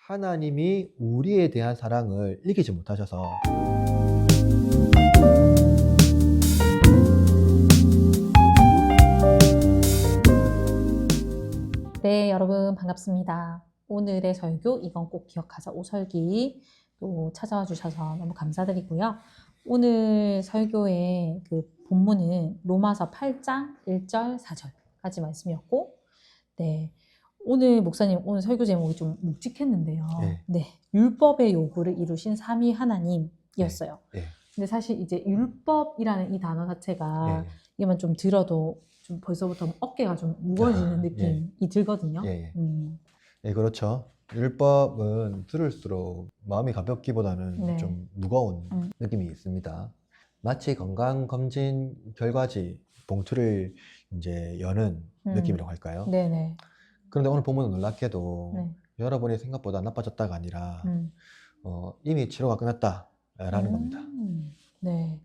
하나님이 우리에 대한 사랑을 이기지 못하셔서 네, 여러분 반갑습니다. 오늘의 설교 이건 꼭 기억하자 오설기 또 찾아와 주셔서 너무 감사드리고요. 오늘 설교의 그 본문은 로마서 8장 1절 4절까지 말씀이었고, 네, 오늘 목사님 오늘 설교 제목이 좀 묵직했는데요. 네, 율법의 요구를 이루신 삼위 하나님이었어요. 근데 사실 이제 율법이라는 이 단어 자체가 이만 좀 들어도 좀 벌써부터 어깨가 좀 무거워지는 느낌이 들거든요. 그렇죠. 율법은 들을수록 마음이 가볍기보다는 좀 무거운 느낌이 있습니다. 마치 건강검진 결과지 봉투를 이제 여는 느낌이라고 할까요? 네네. 그런데 오늘 본문은 놀랍게도 여러분이 생각보다 나빠졌다가 아니라 이미 치료가 끝났다라는 겁니다. 네.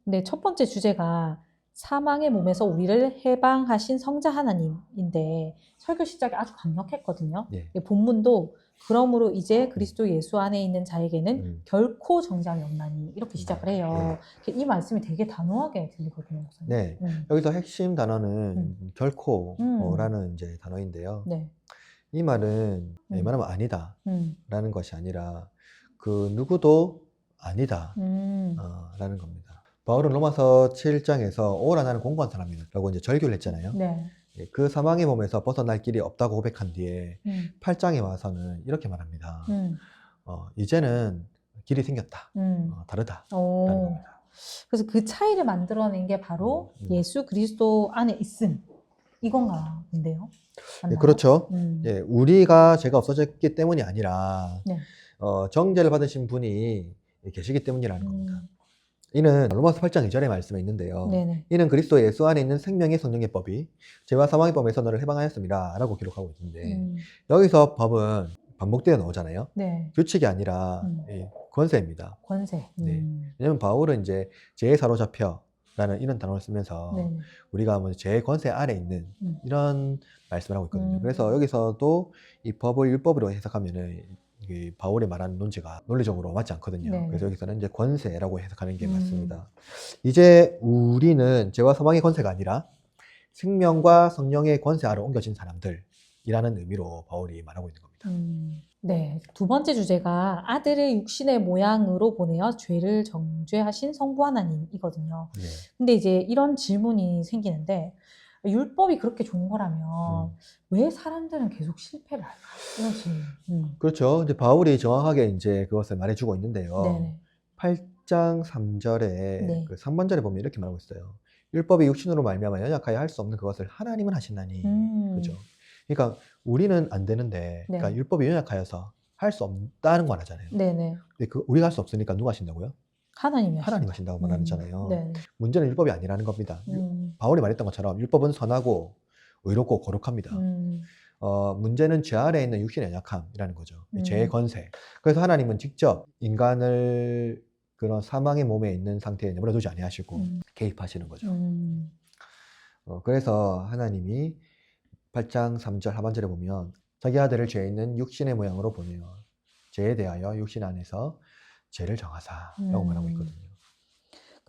네, 첫 번째 주제가 사망의 몸에서 우리를 해방하신 성자 하나님인데 설교 시작이 아주 강력했거든요. 본문도 그러므로 이제 그리스도 예수 안에 있는 자에게는 결코 정죄함이 없나니 이렇게 시작을 해요. 이 말씀이 되게 단호하게 들리거든요. 네, 여기서 핵심 단어는 결코라는 이제 단어인데요. 이 말은 웬만하면 아니다 라는 것이 아니라 그 누구도 아니다 라는 겁니다. 바울은 로마서 7장에서 오라 나는 공고한 사람이다 라고 이제 절규를 했잖아요. 그 사망의 몸에서 벗어날 길이 없다고 고백한 뒤에 8장에 와서는 이렇게 말합니다. 이제는 길이 생겼다. 다르다 라는 겁니다. 그래서 그 차이를 만들어낸 게 바로 예수 그리스도 안에 있음 이건가 본데요. 그렇죠. 우리가 죄가 없어졌기 때문이 아니라 정죄를 받으신 분이 계시기 때문이라는 겁니다. 이는 로마서 8장 2절의 말씀에 있는데요. 이는 그리스도 예수 안에 있는 생명의 성령의 법이 죄와 사망의 법에서 너를 해방하였습니다 라고 기록하고 있는데 여기서 법은 반복되어 나오잖아요. 규칙이 아니라 권세입니다. 권세. 왜냐하면 바울은 이제 죄에 사로잡혀 라는 이런 단어를 쓰면서 우리가 뭐 죄의 권세 아래 있는 이런 말씀을 하고 있거든요. 그래서 여기서도 이 법을 율법으로 해석하면은 바울이 말하는 논지가 논리적으로 맞지 않거든요. 그래서 여기서는 이제 권세라고 해석하는 게 맞습니다. 이제 우리는 죄와 사망의 권세가 아니라 생명과 성령의 권세 아래 옮겨진 사람들이라는 의미로 바울이 말하고 있는 겁니다. 네, 두 번째 주제가 아들의 육신의 모양으로 보내어 죄를 정죄하신 성부 하나님이거든요. 근데 이제 이런 질문이 생기는데 율법이 그렇게 좋은 거라면 왜 사람들은 계속 실패를 할까? 이런 질문. 그렇죠. 이제 바울이 정확하게 이제 그것을 말해주고 있는데요. 8장 3절에 그 3번절에 보면 이렇게 말하고 있어요. 율법이 육신으로 말미암아 연약하여 할 수 없는 그것을 하나님은 하시나니. 그죠? 그러니까 우리는 안 되는데, 그러니까 율법이 연약하여서 할 수 없다는 거 말하잖아요. 근데 우리가 할 수 없으니까 누가 하신다고요? 하나님 하신다고 말하잖아요. 문제는 율법이 아니라는 겁니다. 바울이 말했던 것처럼 율법은 선하고 의롭고 거룩합니다. 문제는 죄 아래에 있는 육신의 연약함이라는 거죠. 죄의 권세. 그래서 하나님은 직접 인간을 그런 사망의 몸에 있는 상태에 내버려두지 아니하시고 개입하시는 거죠. 그래서 하나님이 8장 3절 하반절에 보면 자기 아들을 죄 있는 육신의 모양으로 보내어 죄에 대하여 육신 안에서 죄를 정하사라고 말하고 있거든요.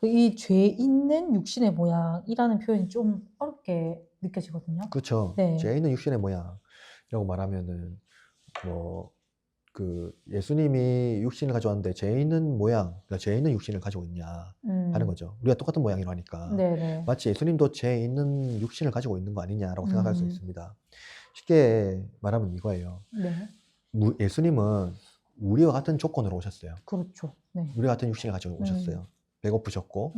이 죄 있는 육신의 모양이라는 표현이 좀 어렵게 느껴지거든요. 그렇죠. 죄 있는 육신의 모양이라고 말하면은 뭐 그 예수님이 육신을 가져왔는데 죄 있는 모양, 그러니까 죄 있는 육신을 가지고 있냐 하는 거죠. 우리가 똑같은 모양이라고 하니까 마치 예수님도 죄 있는 육신을 가지고 있는 거 아니냐라고 생각할 수 있습니다. 쉽게 말하면 이거예요. 예수님은 우리와 같은 조건으로 오셨어요. 그렇죠. 우리와 같은 육신을 가지고 오셨어요. 배고프셨고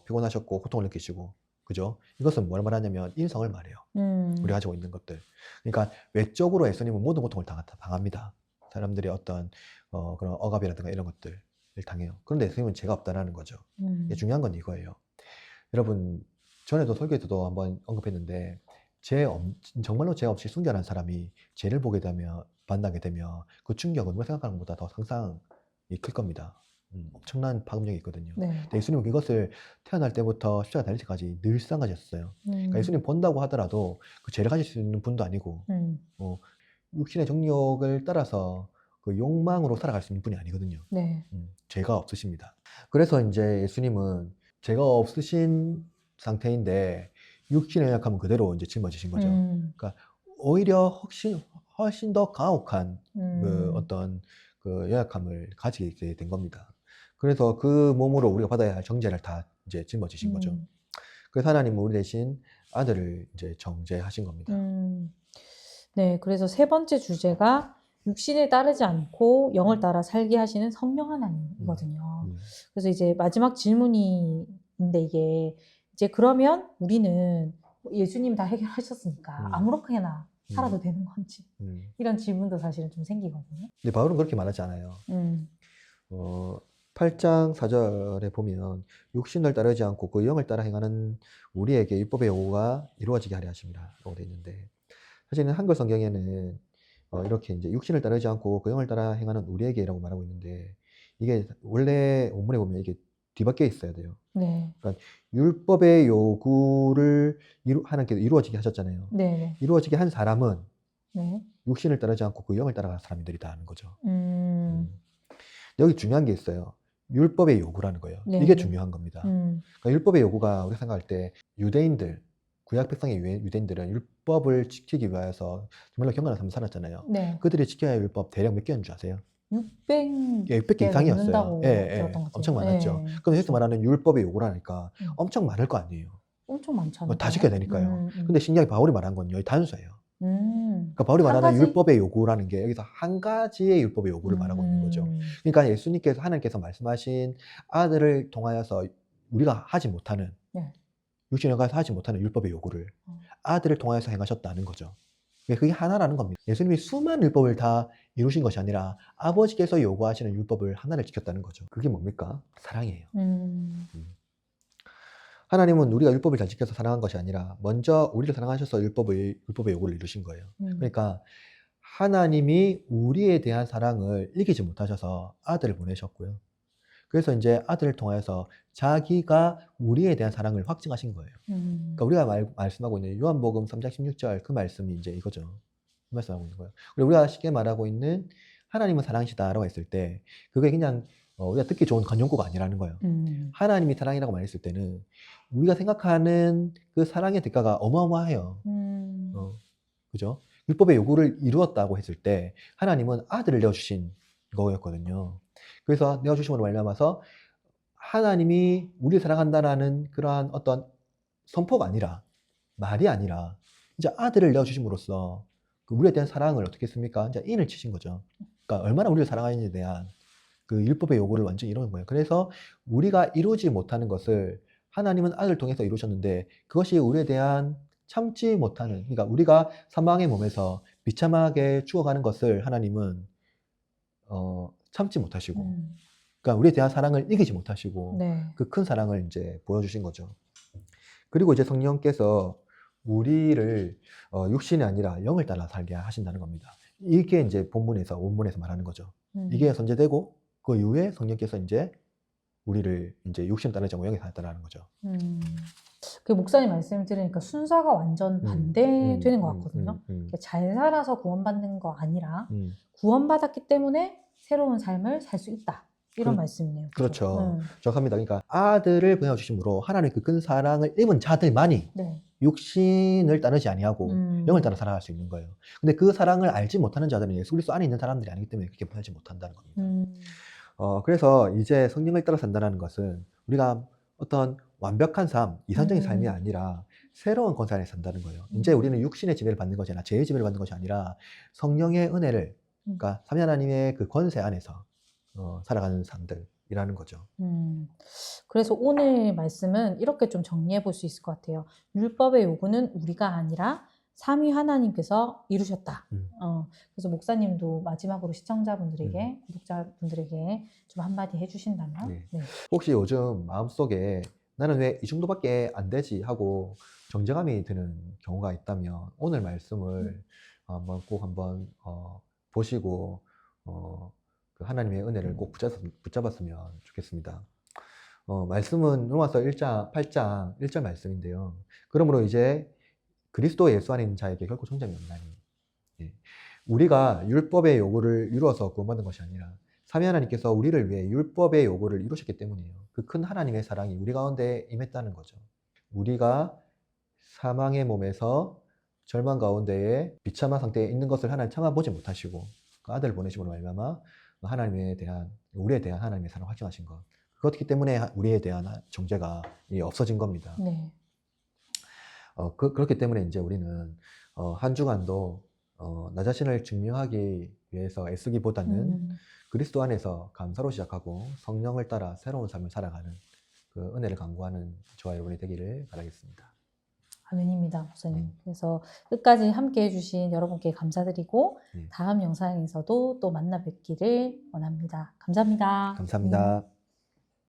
피곤하셨고 고통을 느끼시고, 그죠? 이것은 뭘 말하냐면 인성을 말해요. 우리가 가지고 있는 것들. 그러니까 외적으로 예수님은 모든 고통을 당합니다. 사람들이 어떤 그런 억압이라든가 이런 것들을 당해요. 그런데 예수님은 죄가 없다라는 거죠. 중요한 건 이거예요. 여러분, 전에도 설교에서도 한번 언급했는데 정말로 죄 없이 순결한 사람이 죄를 보게 되면 만나게 되면 그 충격은 우리가 생각하는 것보다 더 상상이 클 겁니다. 엄청난 파급력이 있거든요. 근데 예수님은 그것을 태어날 때부터 십자가 달릴 때까지 늘상 가졌어요. 그러니까 예수님 본다고 하더라도 그 죄를 가질 수 있는 분도 아니고 육신의 정욕을 따라서 그 욕망으로 살아갈 수 있는 분이 아니거든요. 네. 죄가 없으십니다. 그래서 이제 예수님은 죄가 없으신 상태인데 육신의 연약함은 그대로 이제 짊어지신 거죠. 그러니까 오히려 훨씬 더 가혹한 그 어떤 그 연약함을 가지게 된 겁니다. 그래서 그 몸으로 우리가 받아야 할 정죄를 다 이제 짊어지신 거죠. 그래서 하나님은 우리 대신 아들을 이제 정죄하신 겁니다. 네, 그래서 세 번째 주제가 육신에 따르지 않고 영을 따라 살게 하시는 성령 하나님이거든요. 그래서 이제 마지막 질문인데 이게 이제 그러면 우리는 예수님 다 해결하셨으니까 아무렇게나 살아도 되는 건지 이런 질문도 사실은 좀 생기거든요. 근데 바울은 그렇게 말하지 않아요. 8장 4절에 보면 육신을 따르지 않고 그 영을 따라 행하는 우리에게 율법의 요구가 이루어지게 하려 하십니다 라고 되어 있는데, 사실은 한글 성경에는 이렇게 이제 육신을 따르지 않고 그 영을 따라 행하는 우리에게라고 말하고 있는데, 이게 원래 원문에 보면 이게 뒤바뀌어 있어야 돼요. 네. 그러니까 율법의 요구를 하나님께서 이루어지게 하셨잖아요. 네. 이루어지게 한 사람은 네. 육신을 따르지 않고 그 영을 따라가는 사람들이다 하는 거죠. 여기 중요한 게 있어요. 율법의 요구라는 거예요. 네. 이게 중요한 겁니다. 그러니까 율법의 요구가 우리가 생각할 때 유대인들, 구약 백성의 유대인들은 율법을 지키기 위해서 정말로 경건한 삶을 살았잖아요. 네. 그들이 지켜야 할 율법 대략 몇 개인 줄 아세요? 600개 이상이었어요. 들었던 것 엄청 같아요. 많았죠. 네. 그런데 여기서 말하는 율법의 요구라니까 엄청 많을 거 아니에요. 엄청 많잖아요. 다 지켜야 되니까요. 근데 신기하게 바울이 말한 건 여기 단수예요. 그러니까 바울이 한 말하는 가지? 율법의 요구라는 게 여기서 한 가지의 율법의 요구를 말하고 있는 거죠. 그러니까 예수님께서, 하나님께서 말씀하신 아들을 통하여서 우리가 하지 못하는, 네. 육신에 가서 하지 못하는 율법의 요구를 아들을 통하여서 행하셨다는 거죠. 그게 하나라는 겁니다. 예수님이 수많은 율법을 다 이루신 것이 아니라 아버지께서 요구하시는 율법을 하나를 지켰다는 거죠. 그게 뭡니까? 사랑이에요. 하나님은 우리가 율법을 잘 지켜서 사랑한 것이 아니라 먼저 우리를 사랑하셔서 율법의 요구를 이루신 거예요. 그러니까 하나님이 우리에 대한 사랑을 이기지 못하셔서 아들을 보내셨고요. 그래서 이제 아들을 통해서 자기가 우리에 대한 사랑을 확증하신 거예요. 그러니까 우리가 말씀하고 있는 요한복음 3장 16절 그 말씀이 이제 이거죠. 그 말씀하고 있는 거예요. 그리고 우리가 쉽게 말하고 있는 하나님은 사랑이시다라고 했을 때 그게 그냥 우리가 듣기 좋은 관용구가 아니라는 거예요. 하나님이 사랑이라고 말했을 때는 우리가 생각하는 그 사랑의 대가가 어마어마해요. 그죠? 율법의 요구를 이루었다고 했을 때 하나님은 아들을 내어주신 거였거든요. 그래서 내어주심으로 말미암아서 하나님이 우리를 사랑한다라는 그러한 어떤 선포가 아니라, 말이 아니라 이제 아들을 내어주심으로써 그 우리에 대한 사랑을 어떻게 했습니까? 이제 인을 치신 거죠. 그러니까 얼마나 우리를 사랑하는지에 대한 그 율법의 요구를 완전히 이루는 거예요. 그래서 우리가 이루지 못하는 것을 하나님은 아들을 통해서 이루셨는데, 그것이 우리에 대한 참지 못하는, 그러니까 우리가 사망의 몸에서 비참하게 죽어가는 것을 하나님은 참지 못하시고, 그러니까 우리에 대한 사랑을 이기지 못하시고, 네. 그 큰 사랑을 이제 보여주신 거죠. 그리고 이제 성령께서 우리를 육신이 아니라 영을 따라 살게 하신다는 겁니다. 이게 이제 원문에서 말하는 거죠. 이게 선제되고 그 이후에 성령께서 이제 우리를 이제 육신 따르지 않고 영에 따르는 거죠. 그 목사님 말씀을 들으니까 순서가 완전 반대되는 것 같거든요. 잘 살아서 구원받는 거 아니라 구원받았기 때문에 새로운 삶을 살 수 있다. 이런 말씀이네요. 그렇죠. 정확합니다. 그러니까 아들을 보내주심으로 하나님의 그 큰 사랑을 입은 자들만이 네. 육신을 따르지 아니하고 영을 따라 살아갈 수 있는 거예요. 근데 그 사랑을 알지 못하는 자들은 예수 그리스도 안에 있는 사람들이 아니기 때문에 그렇게 살지 못한다는 겁니다. 그래서 이제 성령을 따라 산다는 것은 우리가 어떤 완벽한 삶, 이상적인 삶이 아니라 새로운 권세 안에 산다는 거예요. 이제 우리는 육신의 지배를 받는 것이 아니라 죄의 지배를 받는 것이 아니라 성령의 은혜를, 그러니까 삼위 하나님의 그 권세 안에서 살아가는 사람들이라는 거죠. 그래서 오늘 말씀은 이렇게 좀 정리해 볼 수 있을 것 같아요. 율법의 요구는 우리가 아니라 삼위 하나님께서 이루셨다. 그래서 목사님도 마지막으로 시청자분들에게, 구독자분들에게 좀 한마디 해주신다면. 네. 네. 혹시 요즘 마음속에 나는 왜 이 정도밖에 안 되지 하고 정죄감이 드는 경우가 있다면 오늘 말씀을 꼭 한번 보시고 그 하나님의 은혜를 꼭 붙잡았으면 좋겠습니다. 말씀은 로마서 8장 1절 말씀인데요. 그러므로 이제 그리스도 예수 안에 있는 자에게 결코 정죄함이 없나니. 예. 우리가 율법의 요구를 이루어서 구원받은 것이 아니라 삼위 하나님께서 우리를 위해 율법의 요구를 이루셨기 때문이에요. 그 큰 하나님의 사랑이 우리 가운데 임했다는 거죠. 우리가 사망의 몸에서 절망 가운데에 비참한 상태에 있는 것을 하나님 참아보지 못하시고 그 아들을 보내심으로 말미암아 하나님에 대한, 우리에 대한 하나님의 사랑을 확증하신 것. 그렇기 때문에 우리에 대한 정죄가 없어진 겁니다. 네. 그렇기 때문에 이제 우리는 한 주간도 나 자신을 증명하기 위해서 애쓰기보다는 그리스도 안에서 감사로 시작하고 성령을 따라 새로운 삶을 살아가는 그 은혜를 강구하는 저와 여러분이 되기를 바라겠습니다. 아멘입니다, 목사님. 그래서 끝까지 함께 해주신 여러분께 감사드리고 다음 영상에서도 또 만나 뵙기를 원합니다. 감사합니다. 감사합니다.